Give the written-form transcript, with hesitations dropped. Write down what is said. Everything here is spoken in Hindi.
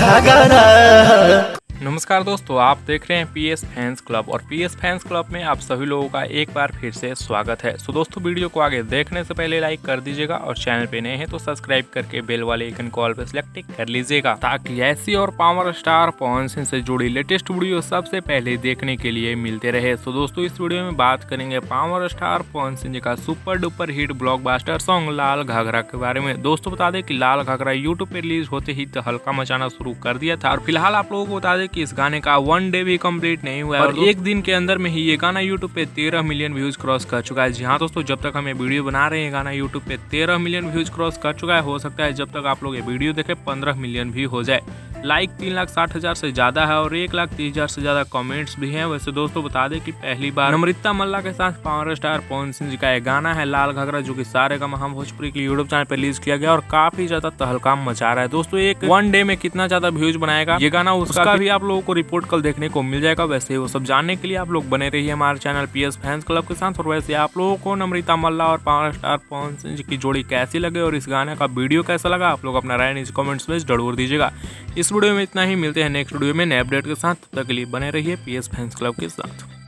घाघरा। नमस्कार दोस्तों, आप देख रहे हैं पीएस फैंस क्लब और पीएस फैंस क्लब में आप सभी लोगों का एक बार फिर से स्वागत है। सो दोस्तों, वीडियो को आगे देखने से पहले लाइक कर दीजिएगा और चैनल पे नए हैं तो सब्सक्राइब करके बेल वाले आइकन कॉल पे सिलेक्ट कर लीजिएगा ताकि ऐसी और पावर स्टार पवन सिंह से जुड़ी लेटेस्ट वीडियो सबसे पहले देखने के लिए मिलते रहे। सो दोस्तों, इस वीडियो में बात करेंगे पावर स्टार पवन सिंह जी का super duper hit blockbuster song Lal Ghaghra के बारे में। दोस्तों, बता दें कि लाल घाघरा यूट्यूब पे रिलीज होते ही तो हल्का मचाना शुरू कर दिया था और फिलहाल आप लोगों को बता दें कि इस गाने का 1 डे भी कंप्लीट नहीं हुआ है और एक दिन के अंदर में ही ये गाना यूट्यूब पे 13 मिलियन व्यूज क्रॉस कर चुका है। जी हाँ दोस्तों, जब तक हम ये वीडियो बना रहे हैं गाना यूट्यूब पे 13 मिलियन व्यूज क्रॉस कर चुका है। हो सकता है जब तक आप लोग ये वीडियो देखें 15 मिलियन भी हो जाए। लाइक 3,60,000 से ज्यादा है और 1,30,000 से ज्यादा कमेंट्स भी हैं। वैसे दोस्तों, बता दें कि पहली बार नम्रता मल्ला के साथ पावर स्टार पवन सिंह जी का एक गाना है लाल घाघरा, जो कि सारेगामा हम भोजपुरी के यूट्यूब चैनल पर रिलीज किया गया और काफी ज्यादा तहलकाम मचा रहा है। दोस्तों, एक 1 डे में कितना ज्यादा व्यूज बनाएगा ये गाना, उसका भी आप लोगों को रिपोर्ट कल देखने को मिल जाएगा। वैसे वो सब जानने के लिए आप लोग बने रहिए हमारे चैनल पीएस फैंस क्लब के साथ। और वैसे आप लोगों को नम्रता मल्ला और पावर स्टार पवन सिंह जी की जोड़ी कैसी लगे और इस गाने का वीडियो कैसा लगा, आप लोग अपना राय नीचे कमेंट्स में जरूर दीजिएगा। इस वीडियो में इतना ही, मिलते हैं नेक्स्ट वीडियो में नए अपडेट के साथ। तब तक के लिए बने रहिए पीएस फैंस क्लब के साथ।